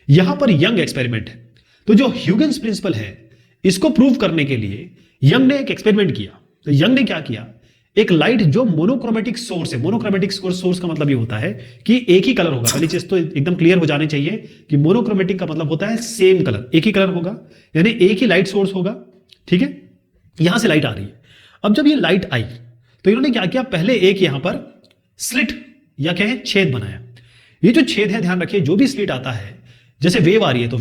यहां पर young experiment है। तो जो ह्यूगेन्स प्रिंसिपल है, इसको प्रूव करने के लिए यंग ने एक एक्सपेरिमेंट किया। तो यंग ने क्या किया, एक लाइट जो मोनोक्रोमेटिक सोर्स है, मोनोक्रोमेटिक सोर्स का मतलब ये होता है कि एक ही कलर होगा। पहली चीज तो एकदम क्लियर हो जानी चाहिए कि मोनोक्रोमेटिक का मतलब होता है सेम कलर, एक ही कलर होगा, यानी एक ही लाइट सोर्स होगा। ठीक है, यहां से लाइट आ रही है। अब जब ये लाइट आई तो इन्होंने क्या किया, पहले एक यहां पर स्लिट या कहें छेद बनाया। ये जो छेद है, ध्यान रखिए, जो भी स्लिट आता है, जैसे वेव आ रही है तो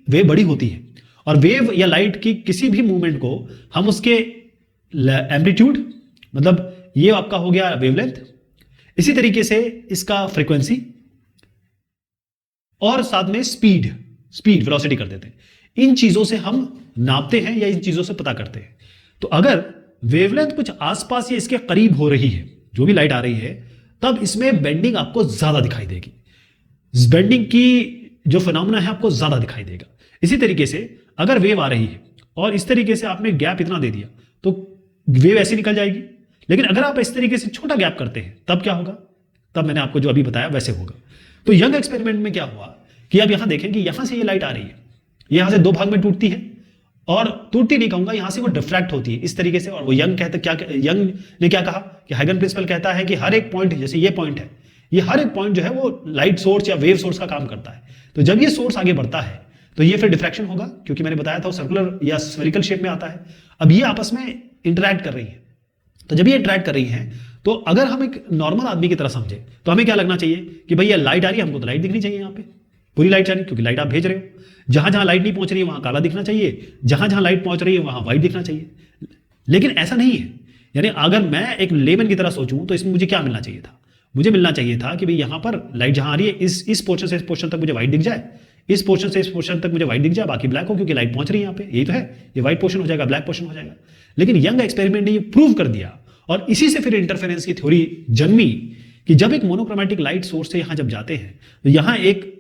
वेव बड़ी होती है, और वेव या लाइट की किसी भी मूवमेंट को हम उसके एम्पलीट्यूड, मतलब ये आपका हो गया वेवलेंथ, इसी तरीके से इसका फ्रीक्वेंसी और साथ में स्पीड वेलोसिटी कर देते हैं। इन चीजों से हम नापते हैं या इन चीजों से पता करते हैं। तो अगर वेवलेंथ कुछ आसपास या इसके करीब हो रही है, जो भी लाइट आ रही है, तब इसमें बेंडिंग आपको ज्यादा दिखाई देगी, बेंडिंग की जो फिनोमेना है आपको ज्यादा दिखाई देगा। इसी तरीके से अगर वेव आ रही है और इस तरीके से आपने गैप इतना दे दिया तो वेव ऐसे निकल जाएगी। लेकिन अगर आप इस तरीके से छोटा गैप करते हैं तब क्या होगा, तब मैंने आपको जो अभी बताया वैसे होगा। तो यंग एक्सपेरिमेंट में क्या हुआ कि अब यहां देखें कि यहां से ये लाइट आ रही है, यहां से दो भाग में टूटती है, और टूटती नहीं कहूंगा, यहां से वो डिफ्रैक्ट होती है इस तरीके से। और वो यंग ने क्या कहा कि हाइगन प्रिंसिपल कहता है कि हर एक पॉइंट, जैसे ये पॉइंट है, ये हर एक पॉइंट जो है वो लाइट सोर्स या वेव सोर्स का काम करता है। तो जब ये सोर्स आगे बढ़ता है तो ये फिर डिफ्रैक्शन होगा, क्योंकि मैंने बताया था वो सर्कुलर या स्फेरिकल शेप में आता है। अब ये आपस में इंटरैक्ट कर रही है। तो जब ये इंटरैक्ट कर रही है तो अगर हम एक नॉर्मल आदमी की तरह समझे तो हमें क्या लगना चाहिए कि भाई ये लाइट आ रही है, हमको तो लाइट दिखनी चाहिए, यहाँ पे पूरी लाइट चाहिए, क्योंकि लाइट आप भेज रहे हो। जहां जहां लाइट नहीं पहुंच रही है वहां काला दिखना चाहिए, जहां जहां लाइट पहुंच रही है वहां व्हाइट दिखना चाहिए। लेकिन ऐसा नहीं है। यानी अगर मैं एक लेमन की तरह सोचूं तो इसमें मुझे क्या मिलना चाहिए था, मुझे मिलना चाहिए था कि भाई यहां पर लाइट जहां आ रही है इस पोर्शन से इस पोर्शन तक मुझे व्हाइट दिख जाए, इस पोर्शन से इस पोर्शन तक मुझे व्हाइट दिख जाए, बाकी ब्लैक हो, क्योंकि लाइट पहुंच रही है यहाँ पे, यही तो है, ये व्हाइट पोर्शन हो जाएगा, ब्लैक पोर्शन हो जाएगा। लेकिन यंग एक्सपेरिमेंट ने ये प्रूव कर दिया, और इसी से फिर इंटरफेरेंस की थ्योरी जन्मी कि जब एक मोनोक्रोमेटिक लाइट सोर्स से यहां जब जाते हैं तो यहां एक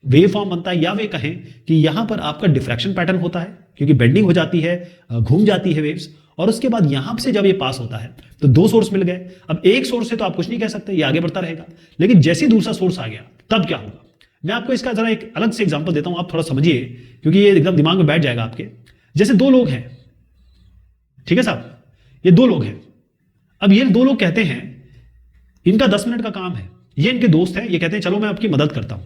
वेव फॉर्म बनता है, या वे कहें कि यहां पर आपका डिफ्रैक्शन पैटर्न होता है, क्योंकि बेंडिंग हो जाती है, घूम जाती है वेव्स, और उसके बाद यहां से जब ये पास होता है तो दो सोर्स मिल गए। अब एक सोर्स से तो आप कुछ नहीं कह सकते, ये आगे बढ़ता रहेगा, लेकिन जैसे ही दूसरा सोर्स आ गया तब क्या होगा। मैं आपको इसका जरा एक अलग से एग्जांपल देता हूं, आप थोड़ा समझिए, क्योंकि ये एकदम दिमाग में बैठ जाएगा आपके। जैसे दो लोग हैं, ठीक है साहब, ये दो लोग हैं। अब ये दो लोग कहते हैं इनका 10 मिनट का काम है, ये इनके दोस्त हैं, ये कहते हैं चलो मैं आपकी मदद करता हूं।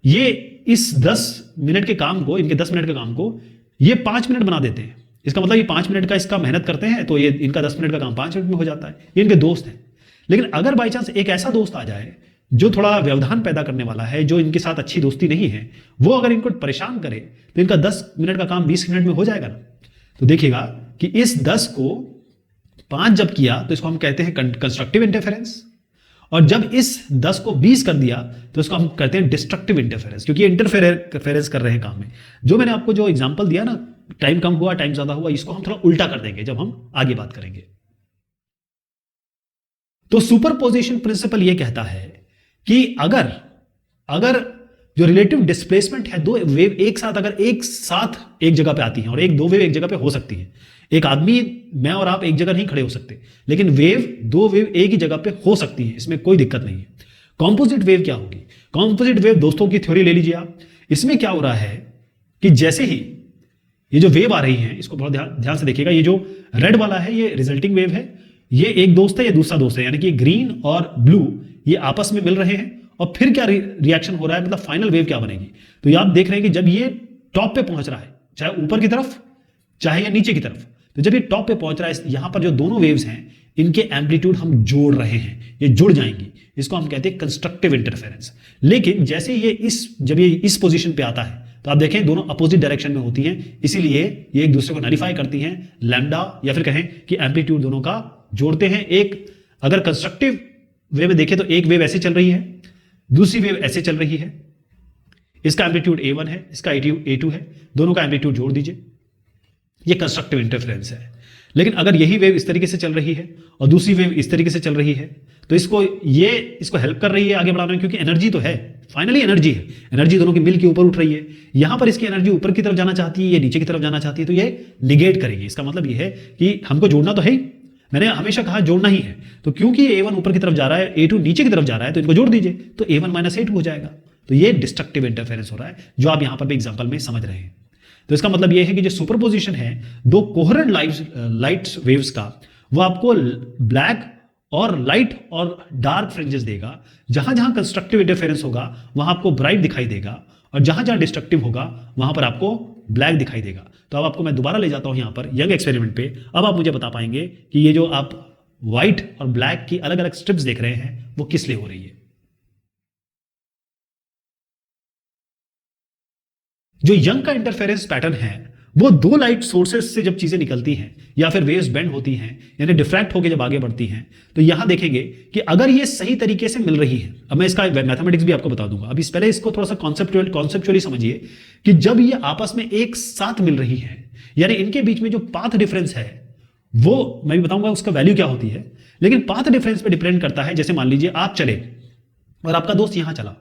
ये इस 10 मिनट के काम को, इनके 10 मिनट के काम को ये 5 मिनट बना देते हैं। इसका मतलब ये 5 मिनट का इसका मेहनत करते हैं तो ये इनका 10 मिनट का काम 5 मिनट में हो जाता है। ये इनके दोस्त हैं। लेकिन अगर बाई चांस एक ऐसा दोस्त आ जाए जो थोड़ा व्यवधान पैदा करने वाला है, जो इनके साथ अच्छी दोस्ती नहीं है, वो अगर इनको परेशान करे तो इनका 10 मिनट का काम 20 मिनट में हो जाएगा ना। तो देखिएगा कि इस 10 को 5 जब किया तो इसको हम कहते हैं कंस्ट्रक्टिव इंटरफेरेंस, और जब इस 10 को 20 कर दिया तो इसको हम कहते हैं डिस्ट्रक्टिव इंटरफेरेंस, क्योंकि ये इंटरफेरेंस कर रहे हैं काम में। जो मैंने आपको जो एग्जांपल दिया ना, टाइम कम हुआ टाइम ज्यादा हुआ, इसको हम थोड़ा उल्टा कर देंगे जब हम आगे बात करेंगे। तो सुपरपोजिशन प्रिंसिपल ये कहता है कि अगर जो रिलेटिव डिस्प्लेसमेंट है, दो वेव एक साथ एक जगह पे आती हैं, और दो वेव एक जगह पे हो सकती है। एक आदमी, मैं और आप एक जगह नहीं खड़े हो सकते, लेकिन दो वेव एक ही जगह पे हो सकती है, इसमें कोई दिक्कत नहीं है। कॉम्पोजिट वेव क्या होगी? कॉम्पोजिट वेव दोस्तों की थ्योरी ले लीजिए आप। इसमें क्या हो रहा है कि जैसे ही ये जो वेव आ रही है, इसको बहुत ध्यान से देखिएगा, ये जो रेड वाला है ये रिजल्टिंग वेव है, ये एक दोस्त है, ये दूसरा दोस्त है, यानी कि ग्रीन और ब्लू ये आपस में मिल रहे हैं, और फिर क्या रिएक्शन हो रहा है, मतलब फाइनल वेव क्या बनेगी। तो ये आप देख रहे हैं कि जब ये टॉप पे पहुंच रहा है, चाहे ऊपर की तरफ चाहे या नीचे की तरफ, तो जब ये टॉप पे पहुंच रहा है, यहां पर जो दोनों वेव्स हैं इनके एम्पलीट्यूड हम जोड़ रहे हैं, ये जुड़ जाएंगी, इसको हम कहते हैं कंस्ट्रक्टिव इंटरफेरेंस। लेकिन जैसे जब ये इस पोजीशन पे आता है तो आप देखें दोनों अपोजिट डायरेक्शन में होती हैं, इसीलिए ये एक दूसरे को नलिफाई करती हैं, लैम्डा, या फिर कहें कि एम्पलीट्यूड दोनों का जोड़ते हैं। एक अगर कंस्ट्रक्टिव वे में देखें तो एक वेव ऐसे चल रही है, दूसरी वेव ऐसे चल रही है, इसका एम्पलीट्यूड A1 है, इसका A2 है, दोनों का एम्पलीट्यूड जोड़ दीजिए, ये कंस्ट्रक्टिव इंटरफेरेंस है। लेकिन अगर यही वेव इस तरीके से चल रही है और दूसरी वेव इस तरीके से चल रही है, तो इसको हेल्प कर रही है आगे बढ़ाने में, क्योंकि एनर्जी तो है, फाइनली एनर्जी है, एनर्जी दोनों की मिल के ऊपर उठ रही है। यहां पर इसकी एनर्जी ऊपर की तरफ जाना चाहती है, ये नीचे की तरफ जाना चाहती है, तो ये निगेट करेगी। इसका मतलब ये है कि हमको जोड़ना तो है ही, मैंने हमेशा कहा जोड़ना ही है। तो क्योंकि A1 ऊपर की तरफ जा रहा है, A2 नीचे की तरफ जा रहा है, तो इनको जोड़ दीजिए, तो A1 - A2 हो जाएगा। तो ये डिस्ट्रक्टिव इंटरफेरेंस हो रहा है, जो आप यहां पर भी एग्जांपल में समझ रहे हैं। तो इसका मतलब ये है कि जो सुपरपोजिशन है दो कोहेरेंट लाइट वेव्स का, वो आपको ब्लैक और लाइट और डार्क फ्रिंजेस देगा। जहां जहां कंस्ट्रक्टिव इंटरफेरेंस होगा वहां आपको ब्राइट दिखाई देगा, और जहां जहां डिस्ट्रक्टिव होगा वहां पर आपको ब्लैक दिखाई देगा। तो अब आपको मैं दोबारा ले जाता हूं यहां पर यंग एक्सपेरिमेंट पे। अब आप मुझे बता पाएंगे कि ये जो आप व्हाइट और ब्लैक की अलग अलग स्ट्रिप्स देख रहे हैं वो किस लिए हो रही है। जो यंग का इंटरफेरेंस पैटर्न है वो दो लाइट सोर्सेस से जब चीजें निकलती हैं या फिर वेव्स बेंड होती हैं, यानी डिफ्रैक्ट होकर जब आगे बढ़ती हैं, तो यहां देखेंगे कि अगर ये सही तरीके से मिल रही है। अब मैं इसका मैथमेटिक्स भी आपको बता दूंगा, अभी पहले इसको थोड़ा सा कॉन्सेप्चुअली समझिए कि जब ये आपस में एक साथ मिल रही है, यानी इनके बीच में जो पाथ डिफरेंस है वो मैं भी बताऊंगा उसका वैल्यू क्या होती है, लेकिन पाथ डिफरेंस पे डिपेंड करता है। जैसे मान लीजिए आप चले और आपका दोस्त यहां चला,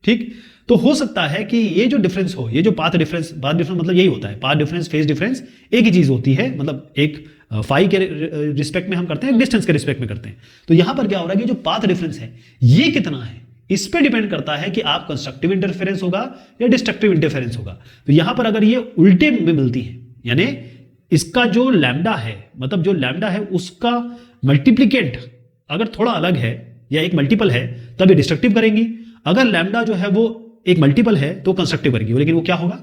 ठीक, तो हो सकता है कि ये जो डिफरेंस हो, ये जो पाथ डिफरेंस मतलब यही होता है, पाथ डिफरेंस फेज डिफरेंस एक ही चीज होती है, मतलब एक फाई के रिस्पेक्ट में हम करते हैं, डिस्टेंस के रिस्पेक्ट में करते हैं। तो यहां पर क्या हो रहा है कि जो पाथ डिफरेंस है ये कितना है, इस पे डिपेंड करता है कि आप कंस्ट्रक्टिव इंटरफेरेंस होगा या डिस्ट्रक्टिव इंटरफेरेंस होगा। तो यहां पर अगर ये उल्टे में मिलती है, यानी इसका जो लैम्डा है, मतलब जो लैम्डा है उसका मल्टीप्लिकेंट अगर थोड़ा अलग है या एक मल्टीपल है तब ये डिस्ट्रक्टिव करेंगी। अगर लैम्डा जो है वो एक मल्टीपल है तो कंस्ट्रक्टिव करेगी। लेकिन वो क्या होगा,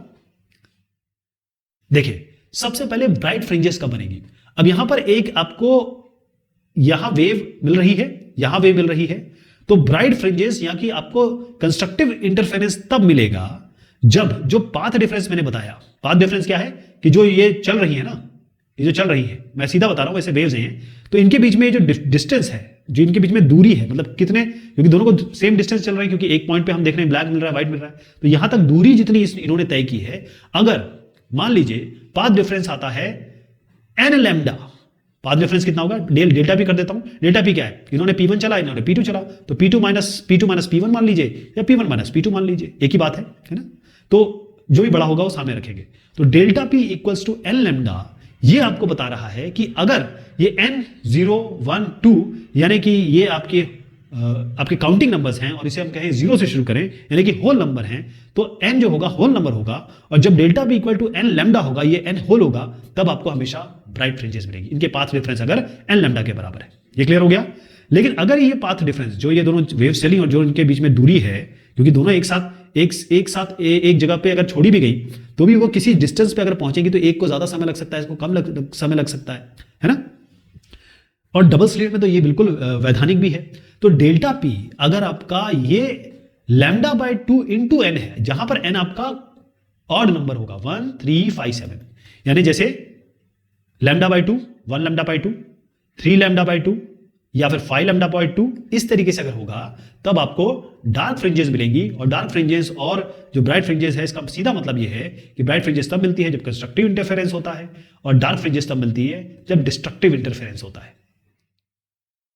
देखिए सबसे पहले ब्राइट फ्रिंजेस कब बनेगी। अब यहां पर एक आपको यहां वेव मिल रही है, यहां वेव मिल रही है, तो ब्राइट फ्रिंजेस यहां की आपको कंस्ट्रक्टिव इंटरफेरेंस तब मिलेगा जब जो पाथ डिफरेंस मैंने बताया। पाथ डिफरेंस क्या है कि जो ये चल रही है ना, ये जो चल रही है, मैं सीधा बता रहा हूं, वैसे वेव्स हैं, तो इनके बीच में जो डिस्टेंस है, जो इनके बीच में दूरी है, मतलब कितने, क्योंकि दोनों को सेम डिस्टेंस चल रहा है, क्योंकि एक पॉइंट पे हम देख रहे हैं ब्लैक मिल रहा है, व्हाइट मिल रहा है, तो यहां तक दूरी जितनी इन्होंने तय की है, अगर मान लीजिए पाथ डिफरेंस आता है एन लैम्डा, पाथ डिफरेंस कितना होगा, डेल्टा पी कर देता हूं। डेल्टा पी क्या है, इन्होंने P1 चला, इन्होंने P2 चला, तो P2 माइनस P1 मान लीजिए या P1 माइनस P2 मान लीजिए, एक ही बात है ना। तो जो भी बड़ा होगा वो सामने रखेंगे। तो delta P equals to N lambda, ये आपको बता रहा है कि अगर ये n0 1 2 यानी कि ये आपके काउंटिंग नंबर्स हैं और इसे हम कहें 0 से शुरू करें, यानी कि होल नंबर हैं, तो n जो होगा होल नंबर होगा, और जब delta P equal to N lambda होगा, ये n होल होगा, तब आपको हमेशा ब्राइट फ्रिंजेस मिलेगी। इनके पाथ डिफरेंस अगर एन लैम्डा के बराबर है। ये क्लियर हो गया। लेकिन अगर ये पाथ डिफरेंस, जो ये दोनों वेव्स चली और जो इनके बीच में दूरी है, क्योंकि दोनों एक साथ एक जगह पे अगर छोड़ी भी गई तो भी वो किसी डिस्टेंस पे अगर पहुंचेगी तो एक को ज्यादा समय लग सकता है, इसको कम समय लग सकता है ना। और डबल स्लिट में तो ये बिल्कुल वैधानिक भी है। तो डेल्टा पी अगर आपका ये लैम्डा बाय 2 इंटू एन है, जहां पर एन आपका ऑड नंबर होगा 1 3 5 7, यानी जैसे lambda by 2 1 lambda by 2 3 lambda by 2 या फिर 5 लैम्डा बाय 2, इस तरीके से अगर होगा तब आपको डार्क फ्रिंजेस मिलेंगी। और डार्क फ्रिंजेस और जो ब्राइट फ्रिंजेस है, इसका सीधा मतलब ये है कि ब्राइट फ्रिंजेस तब मिलती है जब कंस्ट्रक्टिव इंटरफेरेंस होता है, और डार्क फ्रिंजेस तब मिलती है जब डिस्ट्रक्टिव इंटरफेरेंस होता है।